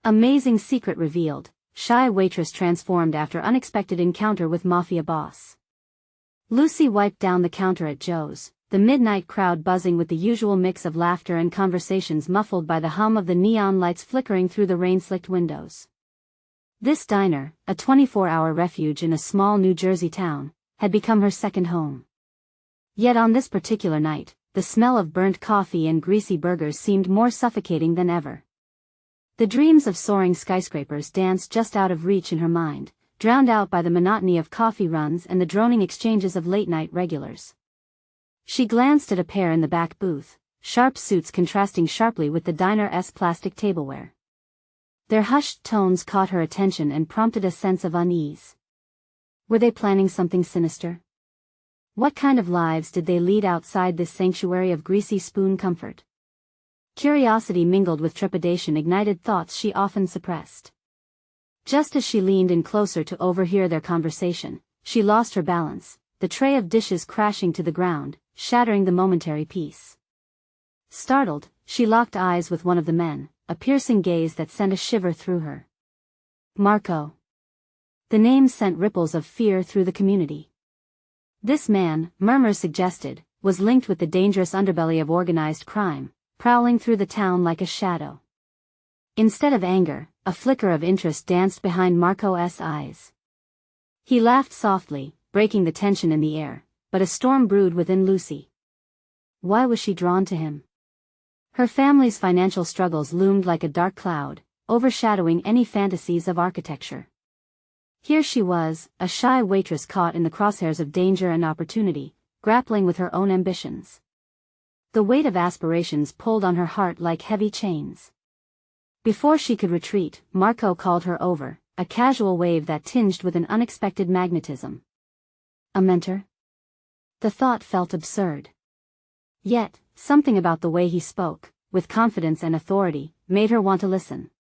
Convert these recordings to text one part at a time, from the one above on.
Amazing secret revealed, shy waitress transformed after unexpected encounter with mafia boss. Lucy wiped down the counter at Joe's, the midnight crowd buzzing with the usual mix of laughter and conversations muffled by the hum of the neon lights flickering through the rain-slicked windows. This diner, a 24-hour refuge in a small New Jersey town, had become her second home. Yet on this particular night, the smell of burnt coffee and greasy burgers seemed more suffocating than ever. The dreams of soaring skyscrapers danced just out of reach in her mind, drowned out by the monotony of coffee runs and the droning exchanges of late-night regulars. She glanced at a pair in the back booth, sharp suits contrasting sharply with the diner's plastic tableware. Their hushed tones caught her attention and prompted a sense of unease. Were they planning something sinister? What kind of lives did they lead outside this sanctuary of greasy spoon comfort? Curiosity mingled with trepidation ignited thoughts she often suppressed. Just as she leaned in closer to overhear their conversation, she lost her balance, the tray of dishes crashing to the ground, shattering the momentary peace. Startled, she locked eyes with one of the men, a piercing gaze that sent a shiver through her. Marco. The name sent ripples of fear through the community. This man, murmurs suggested, was linked with the dangerous underbelly of organized crime, prowling through the town like a shadow. Instead of anger, a flicker of interest danced behind Marco's eyes. He laughed softly, breaking the tension in the air, but a storm brewed within Lucy. Why was she drawn to him? Her family's financial struggles loomed like a dark cloud, overshadowing any fantasies of architecture. Here she was, a shy waitress caught in the crosshairs of danger and opportunity, grappling with her own ambitions. The weight of aspirations pulled on her heart like heavy chains. Before she could retreat, Marco called her over, a casual wave that tinged with an unexpected magnetism. A mentor? The thought felt absurd. Yet, something about the way he spoke, with confidence and authority, made her want to listen.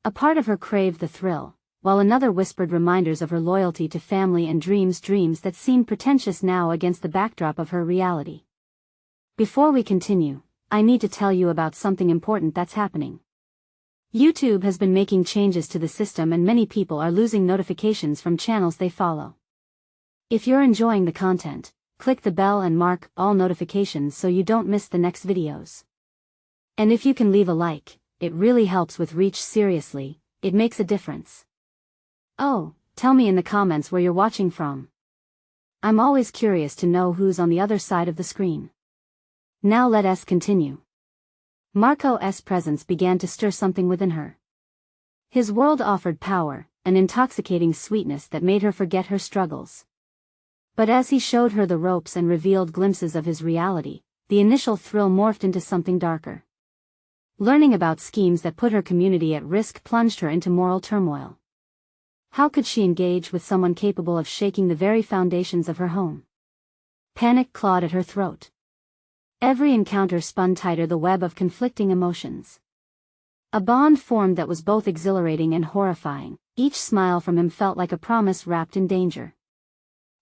A part of her craved the thrill, while another whispered reminders of her loyalty to family and dreams that seemed pretentious now against the backdrop of her reality. Before we continue, I need to tell you about something important that's happening. YouTube has been making changes to the system and many people are losing notifications from channels they follow. If you're enjoying the content, click the bell and mark all notifications so you don't miss the next videos. And if you can leave a like, it really helps with reach. Seriously, it makes a difference. Oh, tell me in the comments where you're watching from. I'm always curious to know who's on the other side of the screen. Now let us continue. Marco's presence began to stir something within her. His world offered power, an intoxicating sweetness that made her forget her struggles. But as he showed her the ropes and revealed glimpses of his reality, the initial thrill morphed into something darker. Learning about schemes that put her community at risk plunged her into moral turmoil. How could she engage with someone capable of shaking the very foundations of her home? Panic clawed at her throat. Every encounter spun tighter the web of conflicting emotions. A bond formed that was both exhilarating and horrifying. Each smile from him felt like a promise wrapped in danger.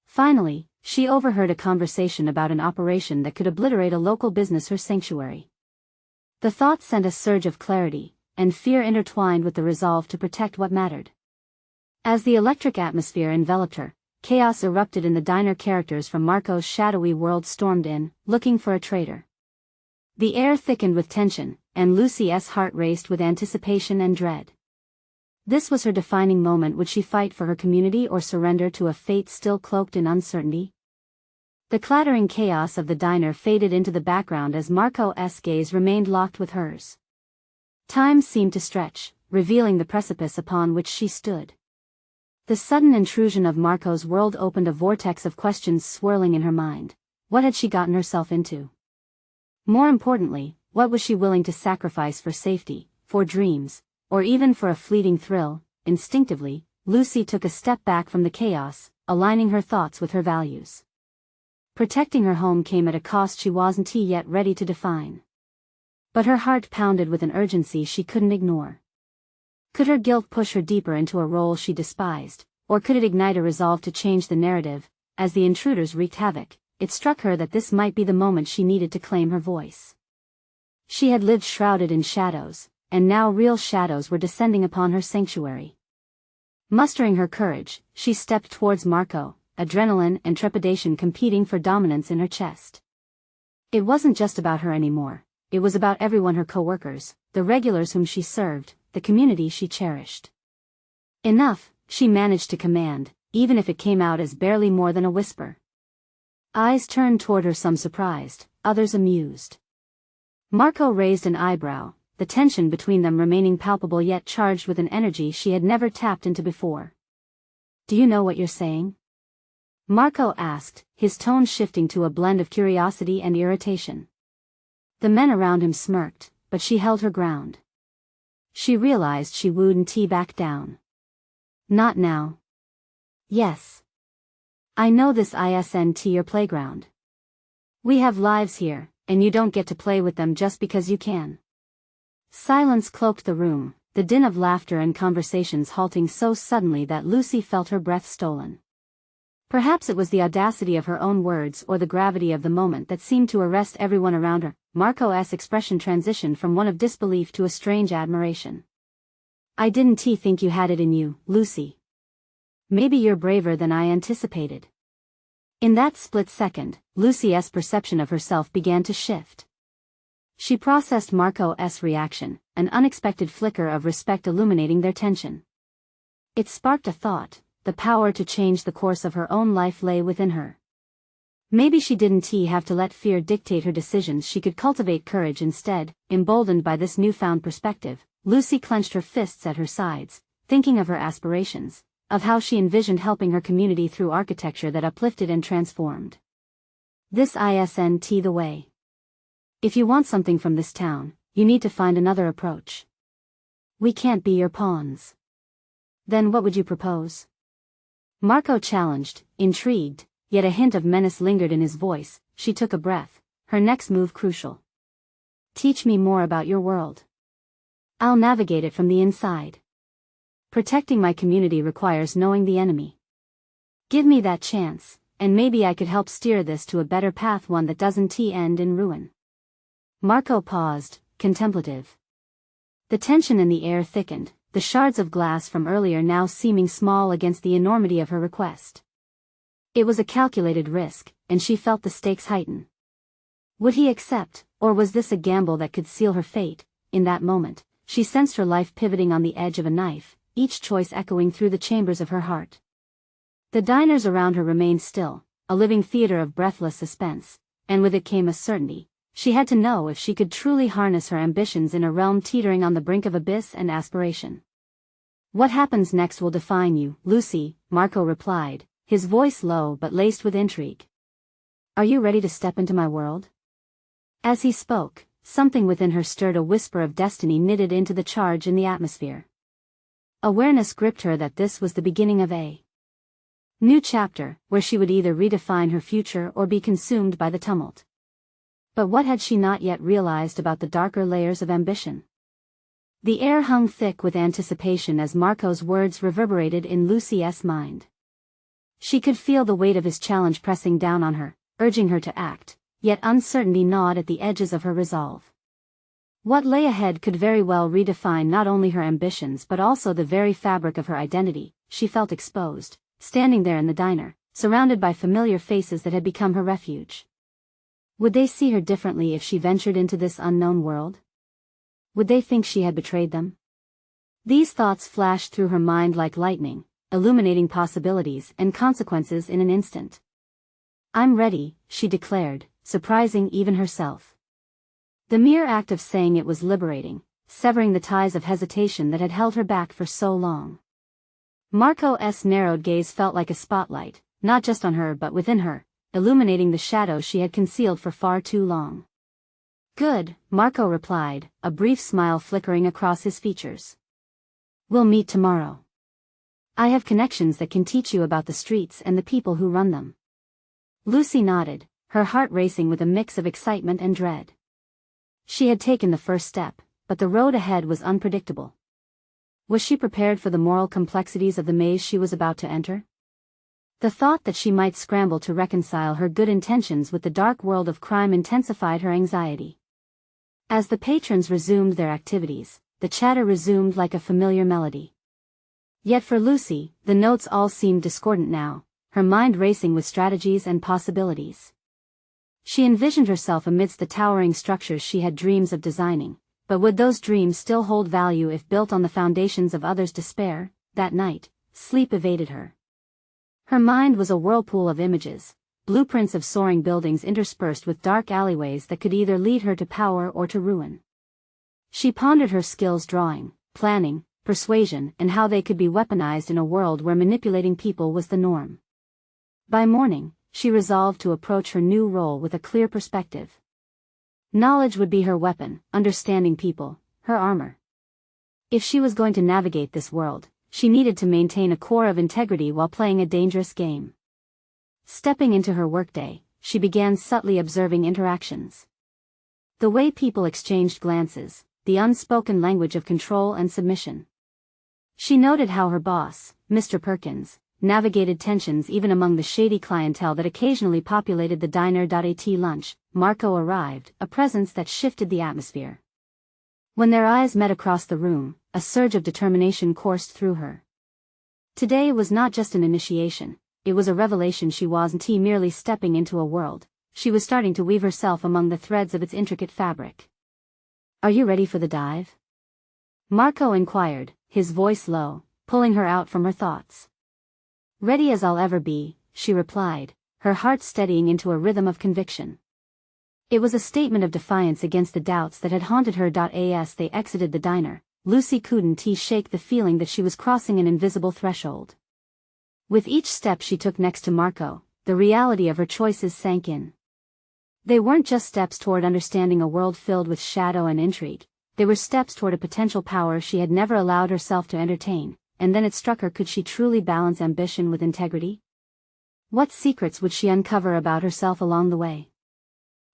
Finally, she overheard a conversation about an operation that could obliterate a local business, her sanctuary. The thought sent a surge of clarity, and fear intertwined with the resolve to protect what mattered. As the electric atmosphere enveloped her, chaos erupted in the diner. Characters from Marco's shadowy world stormed in, looking for a traitor. The air thickened with tension, and Lucy's heart raced with anticipation and dread. This was her defining moment. Would she fight for her community or surrender to a fate still cloaked in uncertainty? The clattering chaos of the diner faded into the background as Marco's gaze remained locked with hers. Time seemed to stretch, revealing the precipice upon which she stood. The sudden intrusion of Marco's world opened a vortex of questions swirling in her mind. What had she gotten herself into? More importantly, what was she willing to sacrifice for safety, for dreams, or even for a fleeting thrill? Instinctively, Lucy took a step back from the chaos, aligning her thoughts with her values. Protecting her home came at a cost she wasn't yet ready to define. But her heart pounded with an urgency she couldn't ignore. Could her guilt push her deeper into a role she despised, or could it ignite a resolve to change the narrative? As the intruders wreaked havoc, it struck her that this might be the moment she needed to claim her voice. She had lived shrouded in shadows, and now real shadows were descending upon her sanctuary. Mustering her courage, she stepped towards Marco, adrenaline and trepidation competing for dominance in her chest. It wasn't just about her anymore, it was about everyone, her co-workers, the regulars whom she served, the community she cherished. Enough, she managed to command, even if it came out as barely more than a whisper. Eyes turned toward her, some surprised, others amused. Marco raised an eyebrow, the tension between them remaining palpable yet charged with an energy she had never tapped into before. "Do you know what you're saying?" Marco asked, his tone shifting to a blend of curiosity and irritation. The men around him smirked, but she held her ground. She realized she wouldn't back down. "Not now." "Yes. I know this isn't your playground. We have lives here, and you don't get to play with them just because you can." Silence cloaked the room, the din of laughter and conversations halting so suddenly that Lucy felt her breath stolen. Perhaps it was the audacity of her own words or the gravity of the moment that seemed to arrest everyone around her. Marco's expression transitioned from one of disbelief to a strange admiration. "I didn't think you had it in you, Lucy. Maybe you're braver than I anticipated." In that split second, Lucy's perception of herself began to shift. She processed Marco's reaction, an unexpected flicker of respect illuminating their tension. It sparked a thought: the power to change the course of her own life lay within her. Maybe she didn't have to let fear dictate her decisions, she could cultivate courage instead. Emboldened by this newfound perspective, Lucy clenched her fists at her sides, thinking of her aspirations, of how she envisioned helping her community through architecture that uplifted and transformed. "This isn't the way. If you want something from this town, you need to find another approach. We can't be your pawns." "Then what would you propose?" Marco challenged, intrigued, yet a hint of menace lingered in his voice. She took a breath, her next move crucial. "Teach me more about your world. I'll navigate it from the inside. Protecting my community requires knowing the enemy. Give me that chance, and maybe I could help steer this to a better path, one that doesn't end in ruin." Marco paused, contemplative. The tension in the air thickened, the shards of glass from earlier now seeming small against the enormity of her request. It was a calculated risk, and she felt the stakes heighten. Would he accept, or was this a gamble that could seal her fate? In that moment, she sensed her life pivoting on the edge of a knife, each choice echoing through the chambers of her heart. The diners around her remained still, a living theater of breathless suspense, and with it came a certainty. She had to know if she could truly harness her ambitions in a realm teetering on the brink of abyss and aspiration. "What happens next will define you, Lucy," Marco replied, his voice low but laced with intrigue. "Are you ready to step into my world?" As he spoke, something within her stirred, a whisper of destiny knitted into the charge in the atmosphere. Awareness gripped her that this was the beginning of a new chapter, where she would either redefine her future or be consumed by the tumult. But what had she not yet realized about the darker layers of ambition? The air hung thick with anticipation as Marco's words reverberated in Lucy's mind. She could feel the weight of his challenge pressing down on her, urging her to act, yet uncertainty gnawed at the edges of her resolve. What lay ahead could very well redefine not only her ambitions but also the very fabric of her identity. She felt exposed, standing there in the diner, surrounded by familiar faces that had become her refuge. Would they see her differently if she ventured into this unknown world? Would they think she had betrayed them? These thoughts flashed through her mind like lightning, illuminating possibilities and consequences in an instant. "I'm ready," she declared, surprising even herself. The mere act of saying it was liberating, severing the ties of hesitation that had held her back for so long. Marco's narrowed gaze felt like a spotlight, not just on her but within her, illuminating the shadows she had concealed for far too long. "Good," Marco replied, a brief smile flickering across his features. "We'll meet tomorrow. I have connections that can teach you about the streets and the people who run them." Lucy nodded, her heart racing with a mix of excitement and dread. She had taken the first step, but the road ahead was unpredictable. Was she prepared for the moral complexities of the maze she was about to enter? The thought that she might scramble to reconcile her good intentions with the dark world of crime intensified her anxiety. As the patrons resumed their activities, the chatter resumed like a familiar melody. Yet for Lucy, the notes all seemed discordant now, her mind racing with strategies and possibilities. She envisioned herself amidst the towering structures she had dreams of designing, but would those dreams still hold value if built on the foundations of others' despair? That night, sleep evaded her. Her mind was a whirlpool of images, blueprints of soaring buildings interspersed with dark alleyways that could either lead her to power or to ruin. She pondered her skills drawing, planning, persuasion, and how they could be weaponized in a world where manipulating people was the norm. By morning, she resolved to approach her new role with a clear perspective. Knowledge would be her weapon, understanding people, her armor. If she was going to navigate this world, she needed to maintain a core of integrity while playing a dangerous game. Stepping into her workday, she began subtly observing interactions. The way people exchanged glances, the unspoken language of control and submission. She noted how her boss, Mr. Perkins, navigated tensions even among the shady clientele that occasionally populated the diner. At lunch, Marco arrived, a presence that shifted the atmosphere. When their eyes met across the room, a surge of determination coursed through her. Today was not just an initiation, it was a revelation. She wasn't merely stepping into a world, she was starting to weave herself among the threads of its intricate fabric. "Are you ready for the dive?" Marco inquired, his voice low, pulling her out from her thoughts. "Ready as I'll ever be," she replied, her heart steadying into a rhythm of conviction. It was a statement of defiance against the doubts that had haunted her. As they exited the diner, Lucy couldn't shake the feeling that she was crossing an invisible threshold. With each step she took next to Marco, the reality of her choices sank in. They weren't just steps toward understanding a world filled with shadow and intrigue, they were steps toward a potential power she had never allowed herself to entertain. And then it struck her, could she truly balance ambition with integrity? What secrets would she uncover about herself along the way?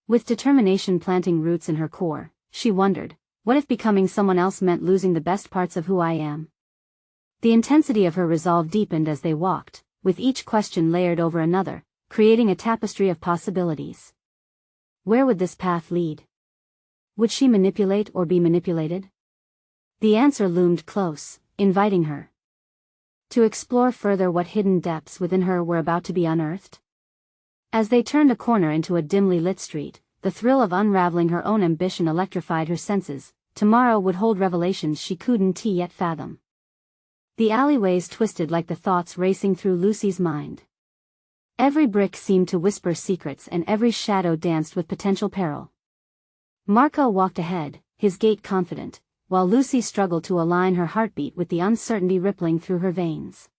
With determination planting roots in her core, she wondered, what if becoming someone else meant losing the best parts of who I am? The intensity of her resolve deepened as they walked, with each question layered over another, creating a tapestry of possibilities. Where would this path lead? Would she manipulate or be manipulated? The answer loomed close, inviting her to explore further what hidden depths within her were about to be unearthed. As they turned a corner into a dimly lit street, the thrill of unraveling her own ambition electrified her senses. Tomorrow would hold revelations she couldn't yet fathom. The alleyways twisted like the thoughts racing through Lucy's mind. Every brick seemed to whisper secrets and every shadow danced with potential peril. Marco walked ahead, his gait confident, while Lucy struggled to align her heartbeat with the uncertainty rippling through her veins.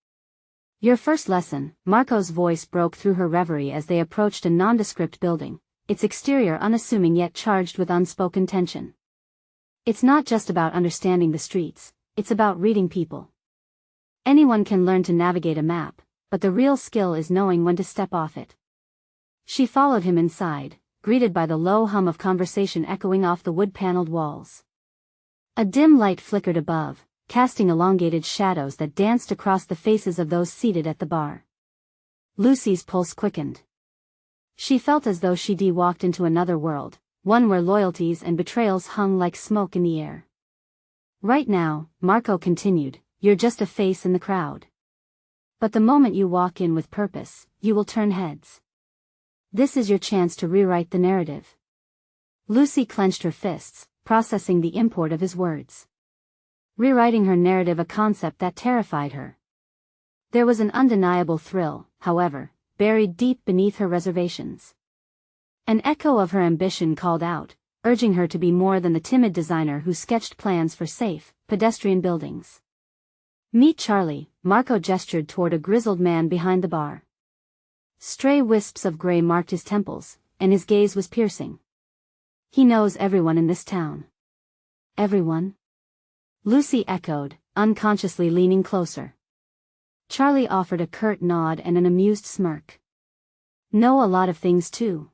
"Your first lesson," Marco's voice broke through her reverie as they approached a nondescript building, its exterior unassuming yet charged with unspoken tension. "It's not just about understanding the streets, it's about reading people. Anyone can learn to navigate a map, but the real skill is knowing when to step off it." She followed him inside, greeted by the low hum of conversation echoing off the wood-paneled walls. A dim light flickered above, casting elongated shadows that danced across the faces of those seated at the bar. Lucy's pulse quickened. She felt as though she'd walked into another world, one where loyalties and betrayals hung like smoke in the air. "Right now," Marco continued, "you're just a face in the crowd. But the moment you walk in with purpose, you will turn heads. This is your chance to rewrite the narrative." Lucy clenched her fists, processing the import of his words. Rewriting her narrative, a concept that terrified her. There was an undeniable thrill, however, buried deep beneath her reservations. An echo of her ambition called out, urging her to be more than the timid designer who sketched plans for safe, pedestrian buildings. "Meet Charlie," Marco gestured toward a grizzled man behind the bar. Stray wisps of gray marked his temples, and his gaze was piercing. "He knows everyone in this town." "Everyone?" Lucy echoed, unconsciously leaning closer. Charlie offered a curt nod and an amused smirk. "Know a lot of things too.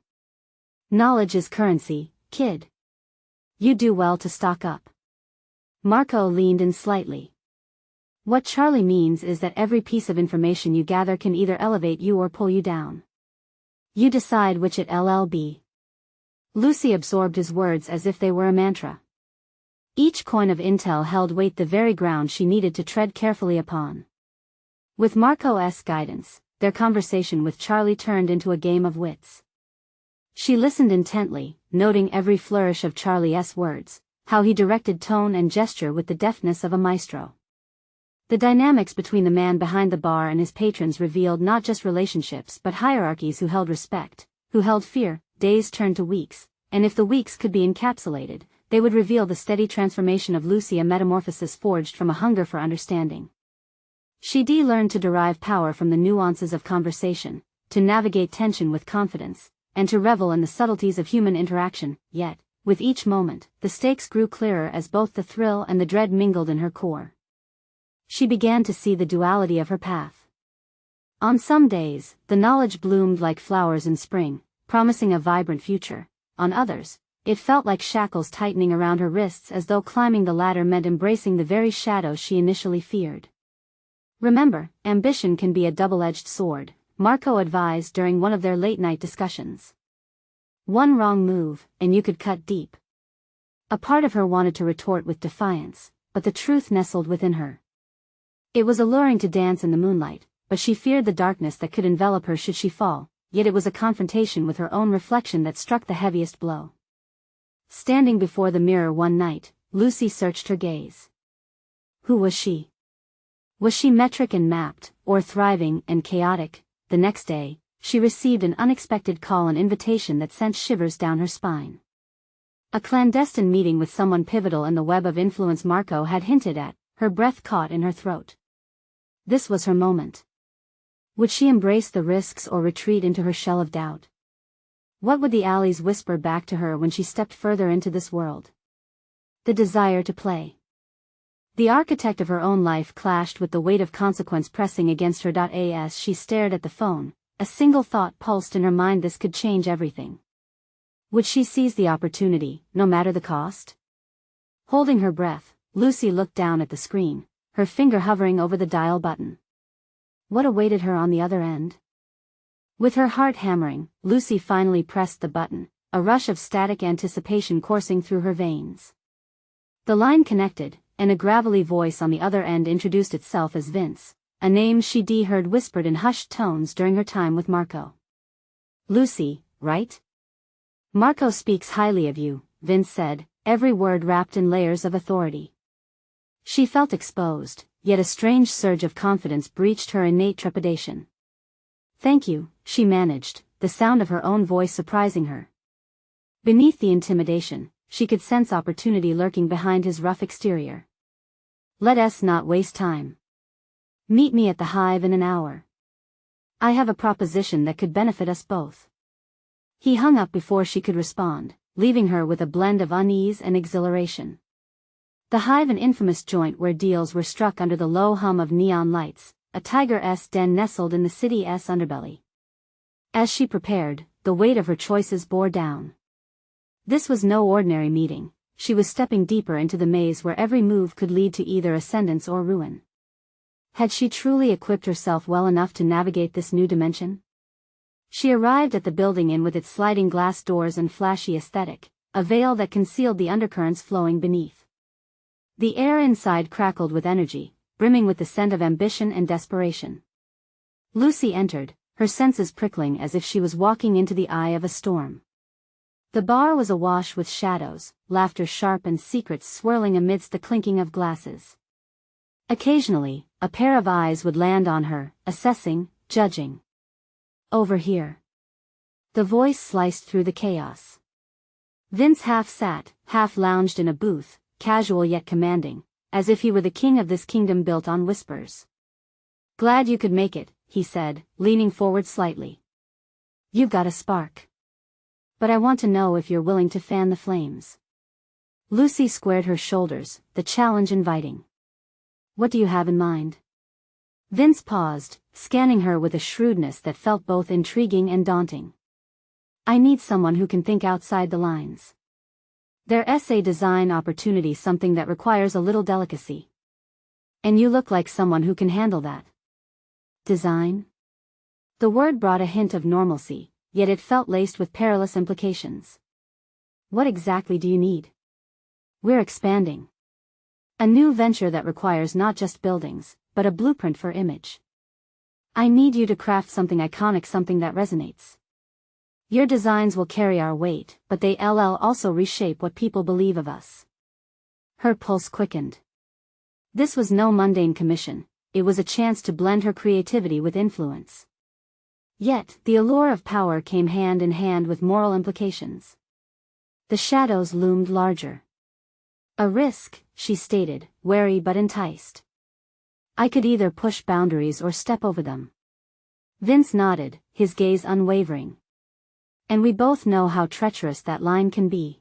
Knowledge is currency, kid. You do well to stock up." Marco leaned in slightly. "What Charlie means is that every piece of information you gather can either elevate you or pull you down. You decide which it LLB." Lucy absorbed his words as if they were a mantra. Each coin of intel held weight, the very ground she needed to tread carefully upon. With Marco's guidance, their conversation with Charlie turned into a game of wits. She listened intently, noting every flourish of Charlie's words, how he directed tone and gesture with the deftness of a maestro. The dynamics between the man behind the bar and his patrons revealed not just relationships but hierarchies who held respect, who held fear. Days turned to weeks, and if the weeks could be encapsulated, they would reveal the steady transformation of Lucy, a metamorphosis forged from a hunger for understanding. She learned to derive power from the nuances of conversation, to navigate tension with confidence, and to revel in the subtleties of human interaction. Yet, with each moment, the stakes grew clearer as both the thrill and the dread mingled in her core. She began to see the duality of her path. On some days, the knowledge bloomed like flowers in spring, promising a vibrant future. On others, it felt like shackles tightening around her wrists, as though climbing the ladder meant embracing the very shadows she initially feared. Remember, ambition can be a double-edged sword, Marco advised during one of their late-night discussions. One wrong move, and you could cut deep. A part of her wanted to retort with defiance, but the truth nestled within her. It was alluring to dance in the moonlight, but she feared the darkness that could envelop her should she fall, yet it was a confrontation with her own reflection that struck the heaviest blow. Standing before the mirror one night, Lucy searched her gaze. Who was she? Was she metric and mapped, or thriving and chaotic? The next day, she received an unexpected call, an invitation that sent shivers down her spine. A clandestine meeting with someone pivotal in the web of influence Marco had hinted at, her breath caught in her throat. This was her moment. Would she embrace the risks or retreat into her shell of doubt? What would the alleys whisper back to her when she stepped further into this world? The desire to play. The architect of her own life clashed with the weight of consequence pressing against her. As she stared at the phone, a single thought pulsed in her mind: this could change everything. Would she seize the opportunity, no matter the cost? Holding her breath, Lucy looked down at the screen, her finger hovering over the dial button. What awaited her on the other end? With her heart hammering, Lucy finally pressed the button, a rush of static anticipation coursing through her veins. The line connected, and a gravelly voice on the other end introduced itself as Vince, a name she'd heard whispered in hushed tones during her time with Marco. Lucy, right? Marco speaks highly of you, Vince said, every word wrapped in layers of authority. She felt exposed, yet a strange surge of confidence breached her innate trepidation. Thank you, she managed, the sound of her own voice surprising her. Beneath the intimidation, she could sense opportunity lurking behind his rough exterior. Let us not waste time. Meet me at the Hive in an hour. I have a proposition that could benefit us both. He hung up before she could respond, leaving her with a blend of unease and exhilaration. The Hive, an infamous joint where deals were struck under the low hum of neon lights, a tiger's den nestled in the city's underbelly. As she prepared, the weight of her choices bore down. This was no ordinary meeting. She was stepping deeper into the maze where every move could lead to either ascendance or ruin. Had she truly equipped herself well enough to navigate this new dimension? She arrived at the building inn with its sliding glass doors and flashy aesthetic, a veil that concealed the undercurrents flowing beneath. The air inside crackled with energy, brimming with the scent of ambition and desperation. Lucy entered, her senses prickling as if she was walking into the eye of a storm. The bar was awash with shadows, laughter sharp and secrets swirling amidst the clinking of glasses. Occasionally, a pair of eyes would land on her, assessing, judging. Over here. The voice sliced through the chaos. Vince half sat, half lounged in a booth, casual yet commanding, as if he were the king of this kingdom built on whispers. Glad you could make it, he said, leaning forward slightly. You've got a spark. But I want to know if you're willing to fan the flames. Lucy squared her shoulders, the challenge inviting. What do you have in mind? Vince paused, scanning her with a shrewdness that felt both intriguing and daunting. I need someone who can think outside the lines. There's a design opportunity, something that requires a little delicacy. And you look like someone who can handle that. Design? The word brought a hint of normalcy, yet it felt laced with perilous implications. What exactly do you need? We're expanding. A new venture that requires not just buildings, but a blueprint for image. I need you to craft something iconic, something that resonates. Your designs will carry our weight, but they'll also reshape what people believe of us. Her pulse quickened. This was no mundane commission, it was a chance to blend her creativity with influence. Yet, the allure of power came hand in hand with moral implications. The shadows loomed larger. A risk, she stated, wary but enticed. I could either push boundaries or step over them. Vince nodded, his gaze unwavering. And we both know how treacherous that line can be.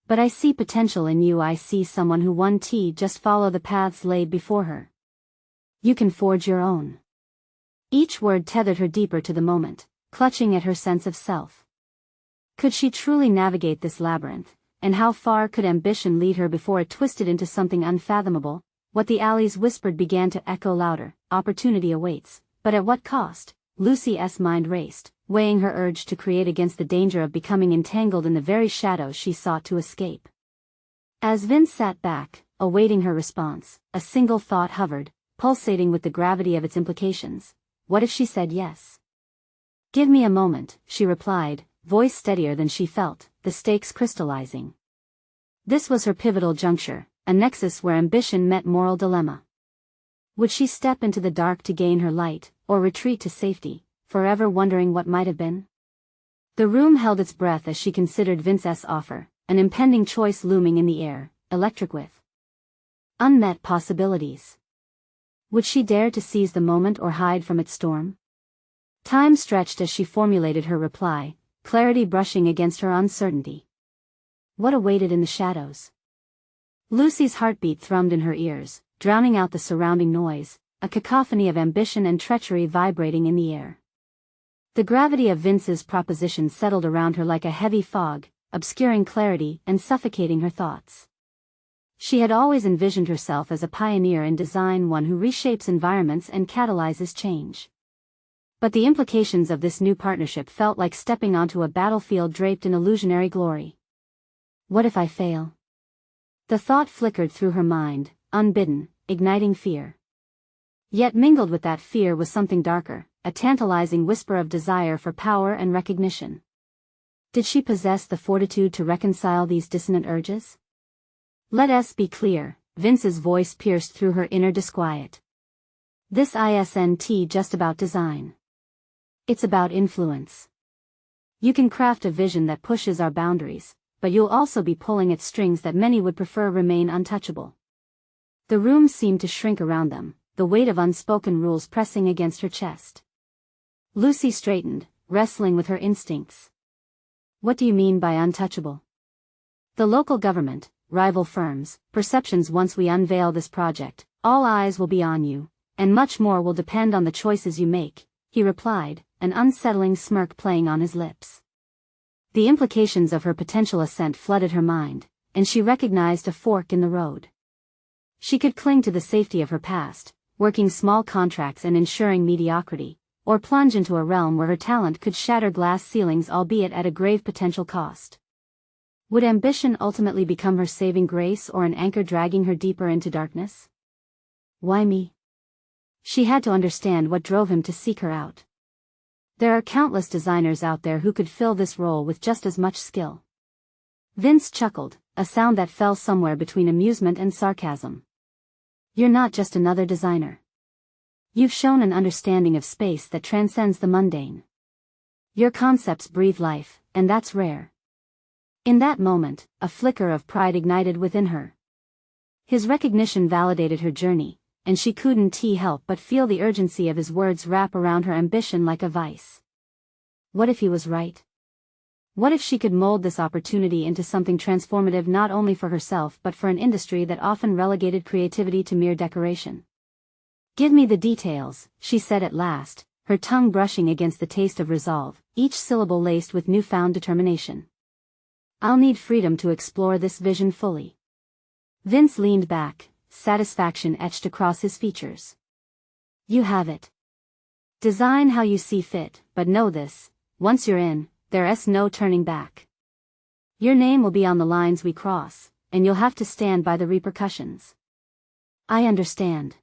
But I see potential in you. I see someone who won't just follow the paths laid before her. You can forge your own. Each word tethered her deeper to the moment, clutching at her sense of self. Could she truly navigate this labyrinth, and how far could ambition lead her before it twisted into something unfathomable? What the alleys whispered began to echo louder, opportunity awaits, but at what cost? Lucy's mind raced, weighing her urge to create against the danger of becoming entangled in the very shadows she sought to escape. As Vince sat back, awaiting her response, a single thought hovered, pulsating with the gravity of its implications. What if she said yes? Give me a moment, she replied, voice steadier than she felt, the stakes crystallizing. This was her pivotal juncture, a nexus where ambition met moral dilemma. Would she step into the dark to gain her light, or retreat to safety, forever wondering what might have been? The room held its breath as she considered Vince's offer, an impending choice looming in the air, electric with unmet possibilities. Would she dare to seize the moment or hide from its storm? Time stretched as she formulated her reply, clarity brushing against her uncertainty. What awaited in the shadows? Lucy's heartbeat thrummed in her ears, drowning out the surrounding noise, a cacophony of ambition and treachery vibrating in the air. The gravity of Vince's proposition settled around her like a heavy fog, obscuring clarity and suffocating her thoughts. She had always envisioned herself as a pioneer in design, one who reshapes environments and catalyzes change. But the implications of this new partnership felt like stepping onto a battlefield draped in illusionary glory. What if I fail? The thought flickered through her mind, unbidden, igniting fear. Yet mingled with that fear was something darker, a tantalizing whisper of desire for power and recognition. Did she possess the fortitude to reconcile these dissonant urges? Let us be clear, Vince's voice pierced through her inner disquiet. This isn't just about design. It's about influence. You can craft a vision that pushes our boundaries, but you'll also be pulling at strings that many would prefer remain untouchable. The room seemed to shrink around them, the weight of unspoken rules pressing against her chest. Lucy straightened, wrestling with her instincts. What do you mean by untouchable? The local government, rival firms, perceptions. Once we unveil this project, all eyes will be on you, and much more will depend on the choices you make, he replied, an unsettling smirk playing on his lips. The implications of her potential ascent flooded her mind, and she recognized a fork in the road. She could cling to the safety of her past, working small contracts and ensuring mediocrity, or plunge into a realm where her talent could shatter glass ceilings, albeit at a grave potential cost. Would ambition ultimately become her saving grace or an anchor dragging her deeper into darkness? Why me? She had to understand what drove him to seek her out. There are countless designers out there who could fill this role with just as much skill. Vince chuckled, a sound that fell somewhere between amusement and sarcasm. You're not just another designer. You've shown an understanding of space that transcends the mundane. Your concepts breathe life, and that's rare. In that moment, a flicker of pride ignited within her. His recognition validated her journey, and she couldn't help but feel the urgency of his words wrap around her ambition like a vice. What if he was right? What if she could mold this opportunity into something transformative, not only for herself but for an industry that often relegated creativity to mere decoration? Give me the details, she said at last, her tongue brushing against the taste of resolve, each syllable laced with newfound determination. I'll need freedom to explore this vision fully. Vince leaned back, satisfaction etched across his features. You have it. Design how you see fit, but know this, once you're in, there's no turning back. Your name will be on the lines we cross, and you'll have to stand by the repercussions. I understand.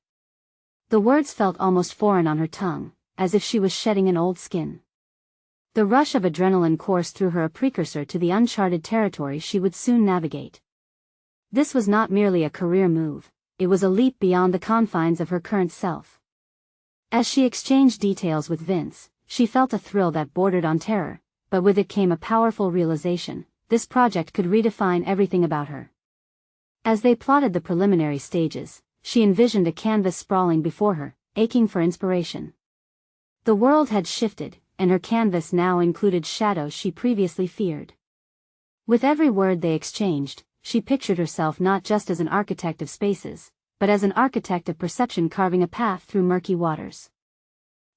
The words felt almost foreign on her tongue, as if she was shedding an old skin. The rush of adrenaline coursed through her, a precursor to the uncharted territory she would soon navigate. This was not merely a career move, it was a leap beyond the confines of her current self. As she exchanged details with Vince, she felt a thrill that bordered on terror, but with it came a powerful realization: this project could redefine everything about her. As they plotted the preliminary stages, she envisioned a canvas sprawling before her, aching for inspiration. The world had shifted, and her canvas now included shadows she previously feared. With every word they exchanged, she pictured herself not just as an architect of spaces, but as an architect of perception, carving a path through murky waters.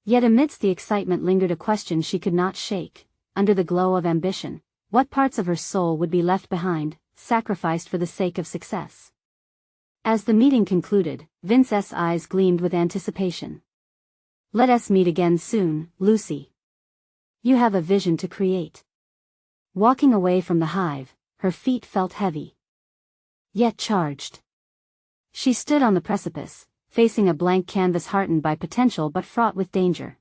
Yet amidst the excitement lingered a question she could not shake. Under the glow of ambition, what parts of her soul would be left behind, sacrificed for the sake of success? As the meeting concluded, Vince's eyes gleamed with anticipation. "Let us meet again soon, Lucy. You have a vision to create." Walking away from the hive, her feet felt heavy, yet charged. She stood on the precipice, facing a blank canvas heartened by potential but fraught with danger.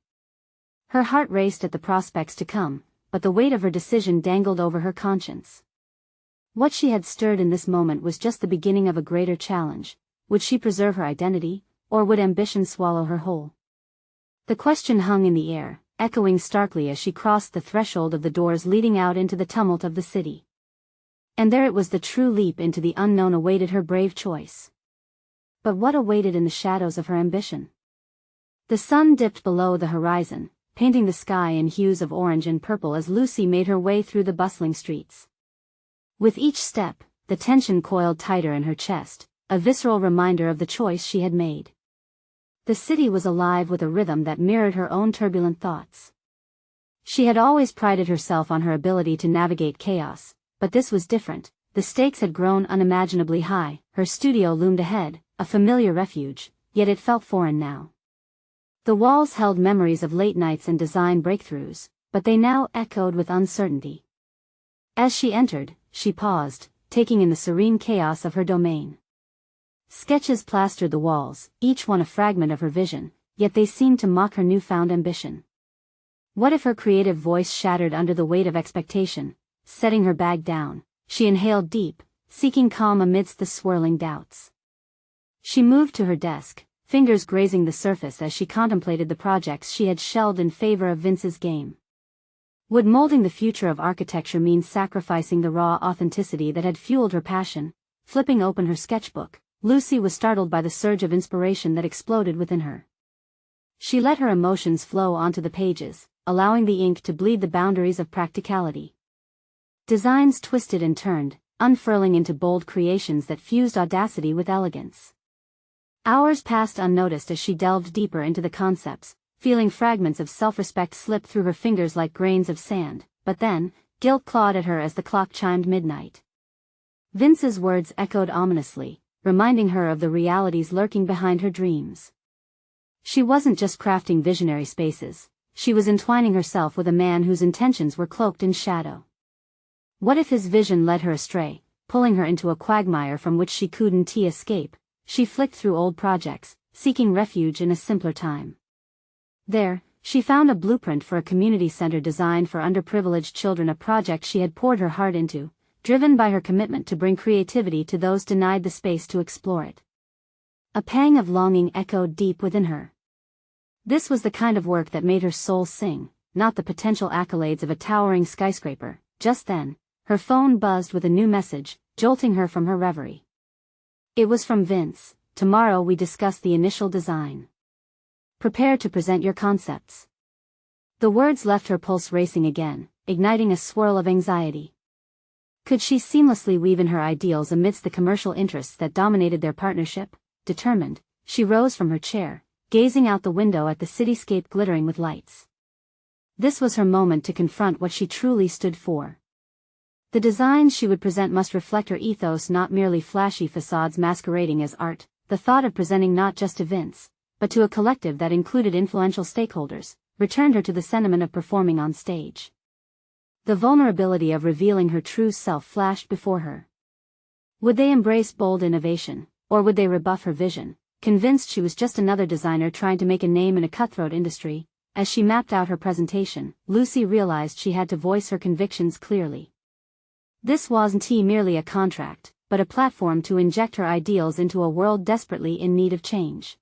Her heart raced at the prospects to come, but the weight of her decision dangled over her conscience. What she had stirred in this moment was just the beginning of a greater challenge. Would she preserve her identity, or would ambition swallow her whole? The question hung in the air, echoing starkly as she crossed the threshold of the doors leading out into the tumult of the city. And there it was, the true leap into the unknown awaited her brave choice. But what awaited in the shadows of her ambition? The sun dipped below the horizon, painting the sky in hues of orange and purple as Lucy made her way through the bustling streets. With each step, the tension coiled tighter in her chest, a visceral reminder of the choice she had made. The city was alive with a rhythm that mirrored her own turbulent thoughts. She had always prided herself on her ability to navigate chaos, but this was different. The stakes had grown unimaginably high. Her studio loomed ahead, a familiar refuge, yet it felt foreign now. The walls held memories of late nights and design breakthroughs, but they now echoed with uncertainty. As she entered, she paused, taking in the serene chaos of her domain. Sketches plastered the walls, each one a fragment of her vision, yet they seemed to mock her newfound ambition. What if her creative voice shattered under the weight of expectation? Setting her bag down, she inhaled deep, seeking calm amidst the swirling doubts. She moved to her desk, fingers grazing the surface as she contemplated the projects she had shelved in favor of Vince's game. Would molding the future of architecture mean sacrificing the raw authenticity that had fueled her passion? Flipping open her sketchbook, Lucy was startled by the surge of inspiration that exploded within her. She let her emotions flow onto the pages, allowing the ink to bleed the boundaries of practicality. Designs twisted and turned, unfurling into bold creations that fused audacity with elegance. Hours passed unnoticed as she delved deeper into the concepts, feeling fragments of self-respect slip through her fingers like grains of sand. But then, guilt clawed at her as the clock chimed midnight. Vince's words echoed ominously, reminding her of the realities lurking behind her dreams. She wasn't just crafting visionary spaces, she was entwining herself with a man whose intentions were cloaked in shadow. What if his vision led her astray, pulling her into a quagmire from which she couldn't escape? She flicked through old projects, seeking refuge in a simpler time. There, she found a blueprint for a community center designed for underprivileged children, a project she had poured her heart into, driven by her commitment to bring creativity to those denied the space to explore it. A pang of longing echoed deep within her. This was the kind of work that made her soul sing, not the potential accolades of a towering skyscraper. Just then, her phone buzzed with a new message, jolting her from her reverie. It was from Vince. "Tomorrow we discuss the initial design. Prepare to present your concepts." The words left her pulse racing again, igniting a swirl of anxiety. Could she seamlessly weave in her ideals amidst the commercial interests that dominated their partnership? Determined, she rose from her chair, gazing out the window at the cityscape glittering with lights. This was her moment to confront what she truly stood for. The designs she would present must reflect her ethos, not merely flashy facades masquerading as art. The thought of presenting not just to Vince, but to a collective that included influential stakeholders, returned her to the sentiment of performing on stage. The vulnerability of revealing her true self flashed before her. Would they embrace bold innovation, or would they rebuff her vision, convinced she was just another designer trying to make a name in a cutthroat industry. As she mapped out her presentation, Lucy realized she had to voice her convictions clearly. This wasn't merely a contract, but a platform to inject her ideals into a world desperately in need of change.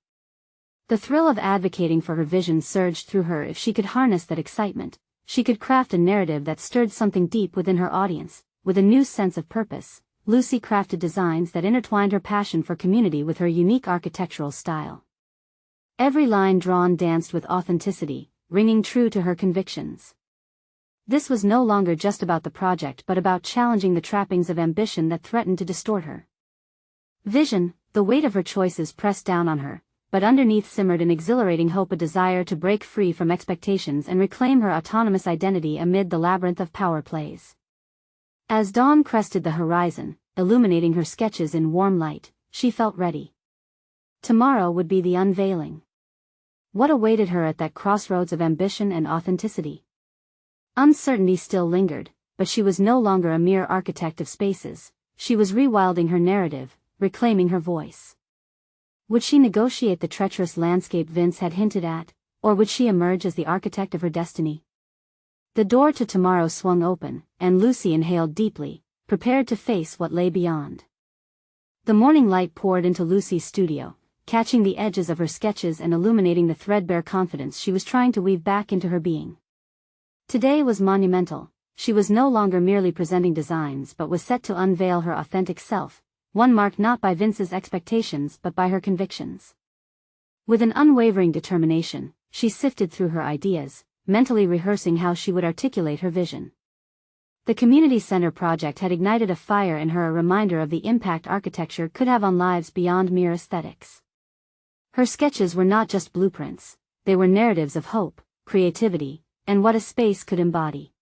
The thrill of advocating for her vision surged through her. If she could harness that excitement, she could craft a narrative that stirred something deep within her audience. With a new sense of purpose, Lucy crafted designs that intertwined her passion for community with her unique architectural style. Every line drawn danced with authenticity, ringing true to her convictions. This was no longer just about the project but about challenging the trappings of ambition that threatened to distort her vision. The weight of her choices pressed down on her, but underneath simmered an exhilarating hope, a desire to break free from expectations and reclaim her autonomous identity amid the labyrinth of power plays. As dawn crested the horizon, illuminating her sketches in warm light, she felt ready. Tomorrow would be the unveiling. What awaited her at that crossroads of ambition and authenticity? Uncertainty still lingered, but she was no longer a mere architect of spaces. She was rewilding her narrative, reclaiming her voice. Would she negotiate the treacherous landscape Vince had hinted at, or would she emerge as the architect of her destiny? The door to tomorrow swung open, and Lucy inhaled deeply, prepared to face what lay beyond. The morning light poured into Lucy's studio, catching the edges of her sketches and illuminating the threadbare confidence she was trying to weave back into her being. Today was monumental. She was no longer merely presenting designs but was set to unveil her authentic self, one marked not by Vince's expectations but by her convictions. With an unwavering determination, she sifted through her ideas, mentally rehearsing how she would articulate her vision. The community center project had ignited a fire in her, a reminder of the impact architecture could have on lives beyond mere aesthetics. Her sketches were not just blueprints, they were narratives of hope, creativity, and what a space could embody.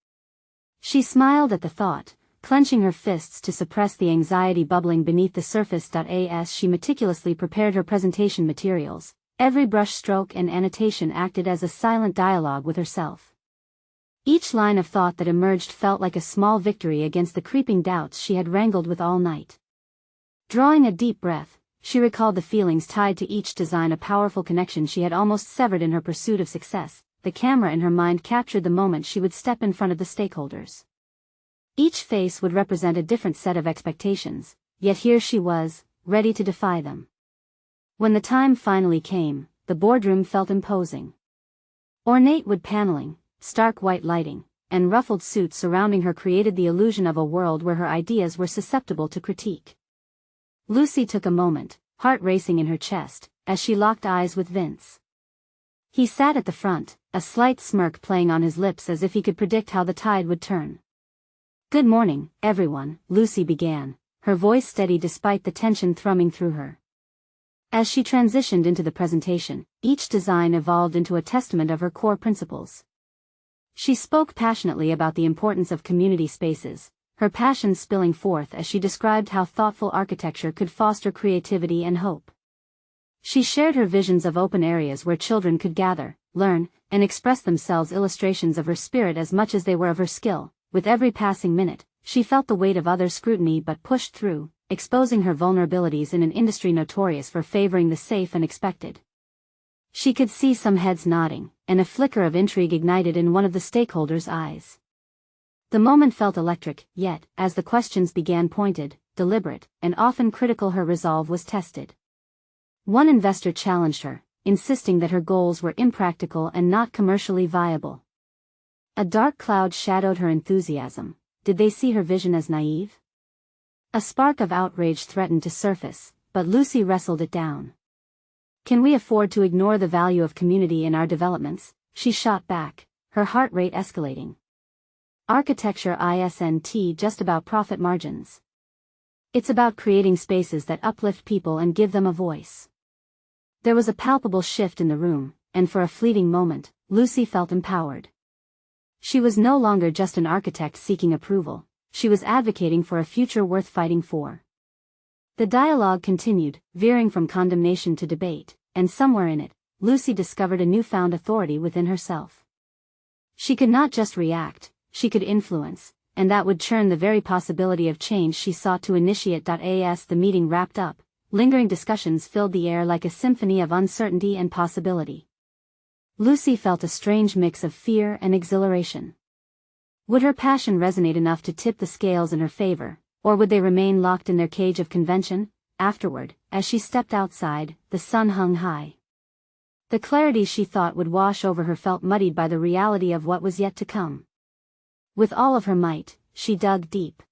She smiled at the thought, clenching her fists to suppress the anxiety bubbling beneath the surface. As she meticulously prepared her presentation materials, every brush stroke and annotation acted as a silent dialogue with herself. Each line of thought that emerged felt like a small victory against the creeping doubts she had wrangled with all night. Drawing a deep breath, she recalled the feelings tied to each design, a powerful connection she had almost severed in her pursuit of success. The camera in her mind captured the moment she would step in front of the stakeholders. Each face would represent a different set of expectations, yet here she was, ready to defy them. When the time finally came, the boardroom felt imposing. Ornate wood paneling, stark white lighting, and ruffled suits surrounding her created the illusion of a world where her ideas were susceptible to critique. Lucy took a moment, heart racing in her chest, as she locked eyes with Vince. He sat at the front, a slight smirk playing on his lips as if he could predict how the tide would turn. "Good morning, everyone," Lucy began, her voice steady despite the tension thrumming through her. As she transitioned into the presentation, each design evolved into a testament of her core principles. She spoke passionately about the importance of community spaces, her passion spilling forth as she described how thoughtful architecture could foster creativity and hope. She shared her visions of open areas where children could gather, learn, and express themselves, illustrations of her spirit as much as they were of her skill. With every passing minute, she felt the weight of others' scrutiny but pushed through, exposing her vulnerabilities in an industry notorious for favoring the safe and expected. She could see some heads nodding, and a flicker of intrigue ignited in one of the stakeholders' eyes. The moment felt electric, yet, as the questions began, pointed, deliberate, and often critical, her resolve was tested. One investor challenged her, insisting that her goals were impractical and not commercially viable. A dark cloud shadowed her enthusiasm. Did they see her vision as naive? A spark of outrage threatened to surface, but Lucy wrestled it down. "Can we afford to ignore the value of community in our developments?" she shot back, her heart rate escalating. Architecture isn't just about profit margins. It's about creating spaces that uplift people and give them a voice. There was a palpable shift in the room, and for a fleeting moment, Lucy felt empowered. She was no longer just an architect seeking approval, she was advocating for a future worth fighting for. The dialogue continued, veering from condemnation to debate, and somewhere in it, Lucy discovered a newfound authority within herself. She could not just react, she could influence, and that would churn the very possibility of change she sought to initiate. As the meeting wrapped up, lingering discussions filled the air like a symphony of uncertainty and possibility. Lucy felt a strange mix of fear and exhilaration. Would her passion resonate enough to tip the scales in her favor, or would they remain locked in their cage of convention? Afterward, as she stepped outside, the sun hung high. The clarity she thought would wash over her felt muddied by the reality of what was yet to come. With all of her might, she dug deep.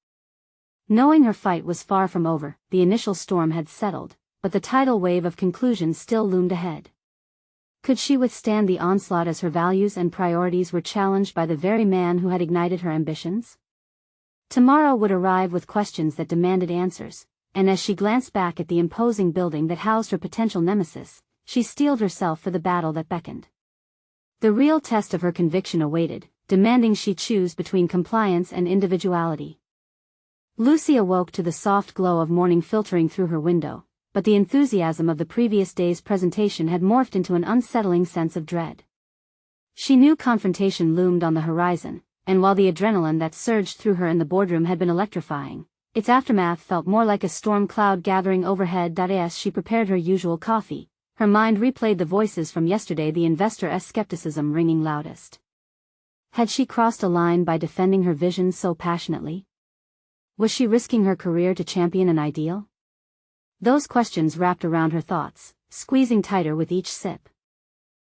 Knowing her fight was far from over, the initial storm had settled, but the tidal wave of conclusion still loomed ahead. Could she withstand the onslaught as her values and priorities were challenged by the very man who had ignited her ambitions? Tomorrow would arrive with questions that demanded answers, and as she glanced back at the imposing building that housed her potential nemesis, she steeled herself for the battle that beckoned. The real test of her conviction awaited, demanding she choose between compliance and individuality. Lucy awoke to the soft glow of morning filtering through her window, but the enthusiasm of the previous day's presentation had morphed into an unsettling sense of dread. She knew confrontation loomed on the horizon, and while the adrenaline that surged through her in the boardroom had been electrifying, its aftermath felt more like a storm cloud gathering overhead. As she prepared her usual coffee, her mind replayed the voices from yesterday, the investor's skepticism ringing loudest. Had she crossed a line by defending her vision so passionately? Was she risking her career to champion an ideal? Those questions wrapped around her thoughts, squeezing tighter with each sip.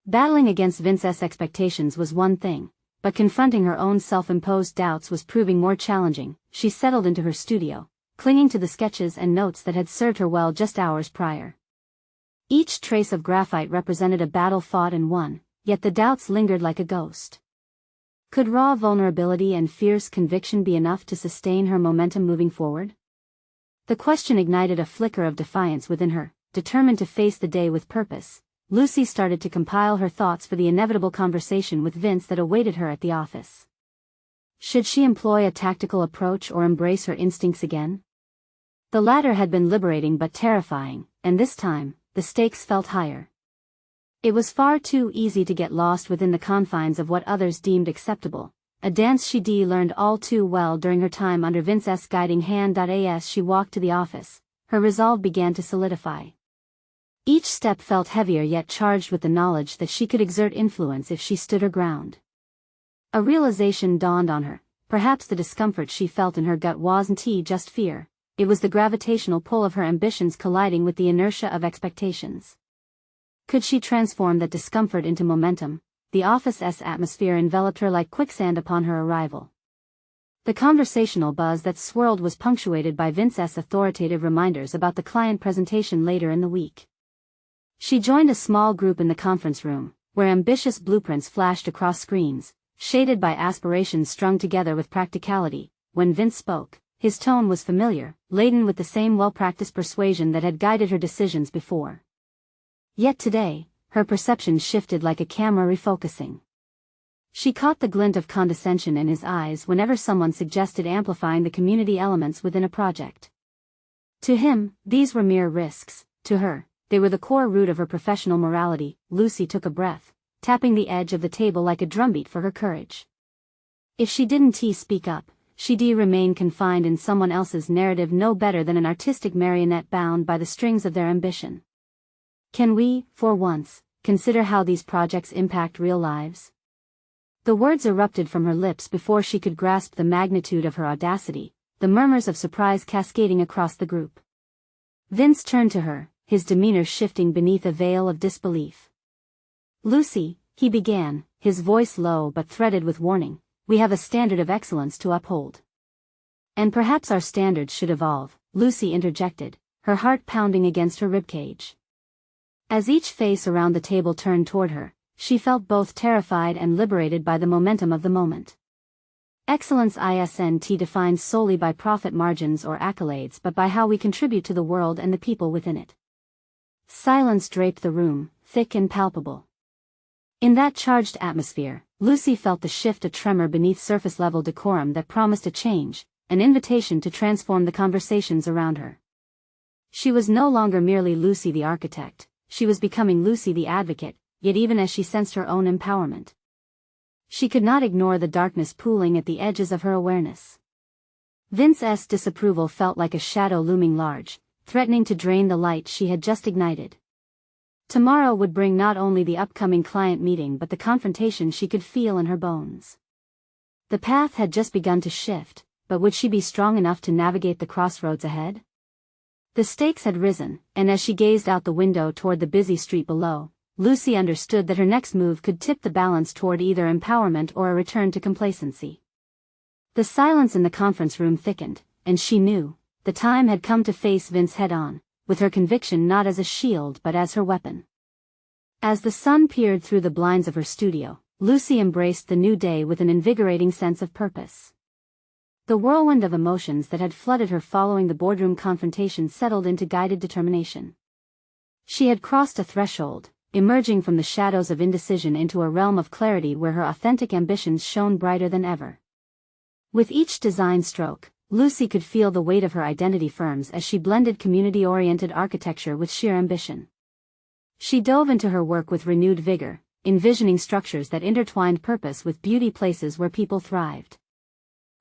Battling against Vince's expectations was one thing, but confronting her own self-imposed doubts was proving more challenging. She settled into her studio, clinging to the sketches and notes that had served her well just hours prior. Each trace of graphite represented a battle fought and won, yet the doubts lingered like a ghost. Could raw vulnerability and fierce conviction be enough to sustain her momentum moving forward? The question ignited a flicker of defiance within her. Determined to face the day with purpose, Lucy started to compile her thoughts for the inevitable conversation with Vince that awaited her at the office. Should she employ a tactical approach or embrace her instincts again? The latter had been liberating but terrifying, and this time, the stakes felt higher. It was far too easy to get lost within the confines of what others deemed acceptable, a dance she'd learned all too well during her time under Vince's guiding hand. As she walked to the office, her resolve began to solidify. Each step felt heavier yet charged with the knowledge that she could exert influence if she stood her ground. A realization dawned on her. Perhaps the discomfort she felt in her gut wasn't just fear, it was the gravitational pull of her ambitions colliding with the inertia of expectations. Could she transform that discomfort into momentum? The office's atmosphere enveloped her like quicksand upon her arrival. The conversational buzz that swirled was punctuated by Vince's authoritative reminders about the client presentation later in the week. She joined a small group in the conference room, where ambitious blueprints flashed across screens, shaded by aspirations strung together with practicality. When Vince spoke, his tone was familiar, laden with the same well-practiced persuasion that had guided her decisions before. Yet today, her perception shifted like a camera refocusing. She caught the glint of condescension in his eyes whenever someone suggested amplifying the community elements within a project. To him, these were mere risks. To her, they were the core root of her professional morality. Lucy took a breath, tapping the edge of the table like a drumbeat for her courage. If she didn't speak up, she'd remain confined in someone else's narrative, no better than an artistic marionette bound by the strings of their ambition. Can we, for once, consider how these projects impact real lives? The words erupted from her lips before she could grasp the magnitude of her audacity, the murmurs of surprise cascading across the group. Vince turned to her, his demeanor shifting beneath a veil of disbelief. Lucy, he began, his voice low but threaded with warning, we have a standard of excellence to uphold. And perhaps our standards should evolve, Lucy interjected, her heart pounding against her ribcage. As each face around the table turned toward her, she felt both terrified and liberated by the momentum of the moment. Excellence isn't defined solely by profit margins or accolades but by how we contribute to the world and the people within it. Silence draped the room, thick and palpable. In that charged atmosphere, Lucy felt the shift, a tremor beneath surface-level decorum that promised a change, an invitation to transform the conversations around her. She was no longer merely Lucy the architect, she was becoming Lucy the advocate, yet even as she sensed her own empowerment, she could not ignore the darkness pooling at the edges of her awareness. Vince's disapproval felt like a shadow looming large, threatening to drain the light she had just ignited. Tomorrow would bring not only the upcoming client meeting but the confrontation she could feel in her bones. The path had just begun to shift, but would she be strong enough to navigate the crossroads ahead? The stakes had risen, and as she gazed out the window toward the busy street below, Lucy understood that her next move could tip the balance toward either empowerment or a return to complacency. The silence in the conference room thickened, and she knew the time had come to face Vince head-on, with her conviction not as a shield but as her weapon. As the sun peered through the blinds of her studio, Lucy embraced the new day with an invigorating sense of purpose. The whirlwind of emotions that had flooded her following the boardroom confrontation settled into guided determination. She had crossed a threshold, emerging from the shadows of indecision into a realm of clarity where her authentic ambitions shone brighter than ever. With each design stroke, Lucy could feel the weight of her identity firms as she blended community-oriented architecture with sheer ambition. She dove into her work with renewed vigor, envisioning structures that intertwined purpose with beauty, places where people thrived.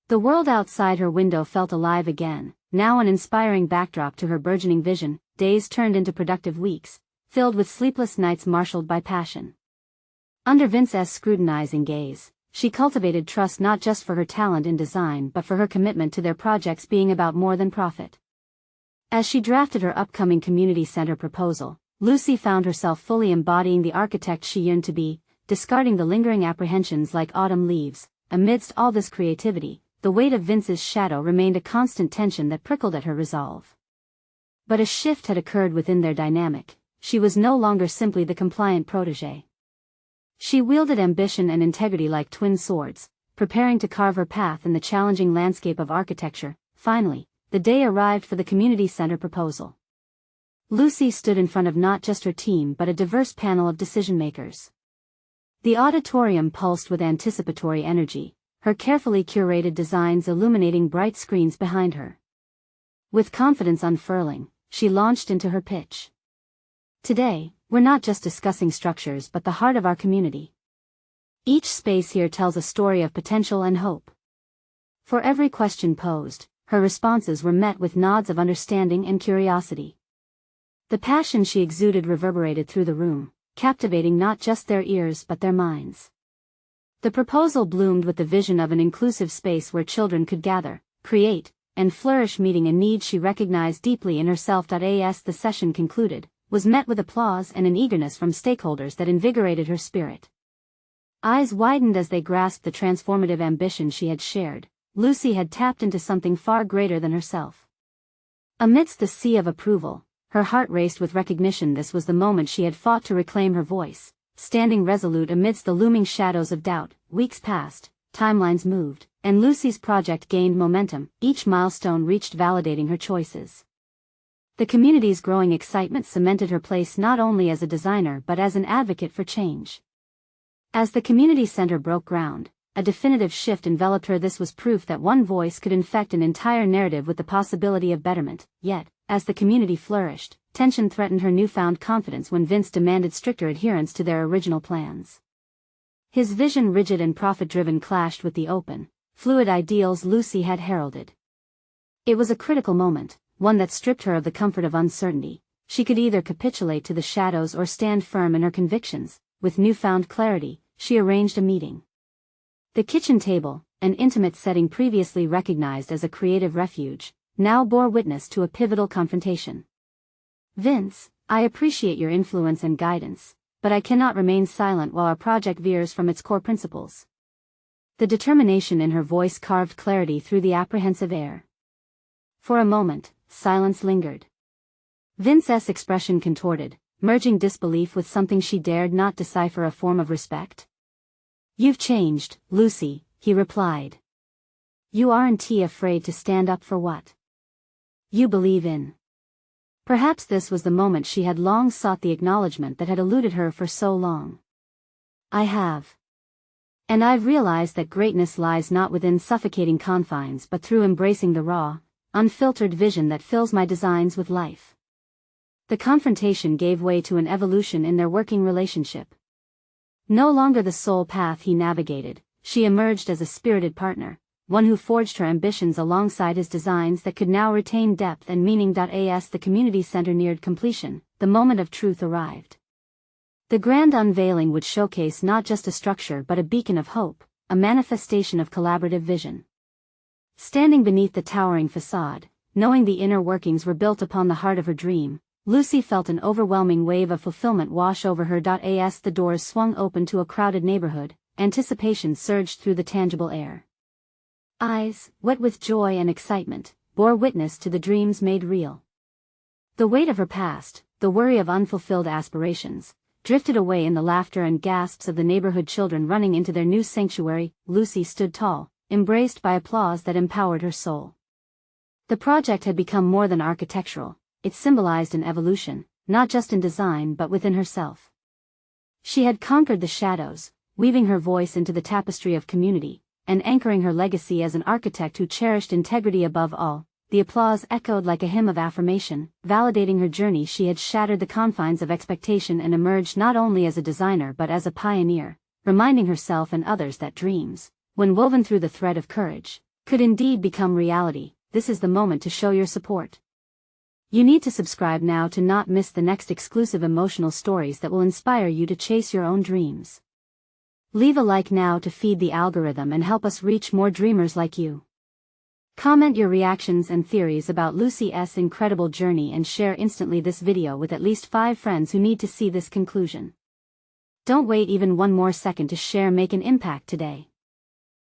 The world outside her window felt alive again, now an inspiring backdrop to her burgeoning vision. Days turned into productive weeks, filled with sleepless nights marshaled by passion. Under Vince's scrutinizing gaze, she cultivated trust not just for her talent in design but for her commitment to their projects being about more than profit. As she drafted her upcoming community center proposal, Lucy found herself fully embodying the architect she yearned to be, discarding the lingering apprehensions like autumn leaves. Amidst all this creativity, the weight of Vince's shadow remained a constant tension that prickled at her resolve. But a shift had occurred within their dynamic. She was no longer simply the compliant protégé. She wielded ambition and integrity like twin swords, preparing to carve her path in the challenging landscape of architecture. Finally, the day arrived for the community center proposal. Lucy stood in front of not just her team but a diverse panel of decision-makers. The auditorium pulsed with anticipatory energy, her carefully curated designs illuminating bright screens behind her. With confidence unfurling, she launched into her pitch. Today, we're not just discussing structures but the heart of our community. Each space here tells a story of potential and hope. For every question posed, her responses were met with nods of understanding and curiosity. The passion she exuded reverberated through the room, captivating not just their ears but their minds. The proposal bloomed with the vision of an inclusive space where children could gather, create, and flourish, meeting a need she recognized deeply in herself. As the session concluded, was met with applause and an eagerness from stakeholders that invigorated her spirit. Eyes widened as they grasped the transformative ambition she had shared. Lucy had tapped into something far greater than herself. Amidst the sea of approval, her heart raced with recognition. This was the moment she had fought to reclaim her voice, standing resolute amidst the looming shadows of doubt. Weeks passed, timelines moved, and Lucy's project gained momentum. Each milestone reached, validating her choices. The community's growing excitement cemented her place not only as a designer but as an advocate for change. As the community center broke ground, a definitive shift enveloped her. This was proof that one voice could infect an entire narrative with the possibility of betterment. Yet, as the community flourished, tension threatened her newfound confidence when Vince demanded stricter adherence to their original plans. His vision, rigid and profit-driven, clashed with the open, fluid ideals Lucy had heralded. It was a critical moment, one that stripped her of the comfort of uncertainty. She could either capitulate to the shadows or stand firm in her convictions. With newfound clarity, she arranged a meeting. The kitchen table, an intimate setting previously recognized as a creative refuge, now bore witness to a pivotal confrontation. Vince, I appreciate your influence and guidance, but I cannot remain silent while our project veers from its core principles. The determination in her voice carved clarity through the apprehensive air. For a moment, silence lingered. Vince's expression contorted, merging disbelief with something she dared not decipher, a form of respect. You've changed, Lucy, he replied. You aren't afraid to stand up for what you believe in. Perhaps this was the moment she had long sought, the acknowledgement that had eluded her for so long. I have. And I've realized that greatness lies not within suffocating confines but through embracing the raw, unfiltered vision that fills my designs with life. The confrontation gave way to an evolution in their working relationship. No longer the sole path he navigated, she emerged as a spirited partner, one who forged her ambitions alongside his designs that could now retain depth and meaning. As the community center neared completion, the moment of truth arrived. The grand unveiling would showcase not just a structure but a beacon of hope, a manifestation of collaborative vision. Standing beneath the towering facade, knowing the inner workings were built upon the heart of her dream, Lucy felt an overwhelming wave of fulfillment wash over her. As the doors swung open to a crowded neighborhood, anticipation surged through the tangible air. Eyes, wet with joy and excitement, bore witness to the dreams made real. The weight of her past, the worry of unfulfilled aspirations, drifted away in the laughter and gasps of the neighborhood children running into their new sanctuary. Lucy stood tall, embraced by applause that empowered her soul. The project had become more than architectural, it symbolized an evolution, not just in design but within herself. She had conquered the shadows, weaving her voice into the tapestry of community, and anchoring her legacy as an architect who cherished integrity above all. The applause echoed like a hymn of affirmation, validating her journey. She had shattered the confines of expectation and emerged not only as a designer but as a pioneer, reminding herself and others that dreams, when woven through the thread of courage, could indeed become reality. This is the moment to show your support. You need to subscribe now to not miss the next exclusive emotional stories that will inspire you to chase your own dreams. Leave a like now to feed the algorithm and help us reach more dreamers like you. Comment your reactions and theories about Lucy's incredible journey and share instantly this video with at least 5 friends who need to see this conclusion. Don't wait even one more second to share. Make an impact today.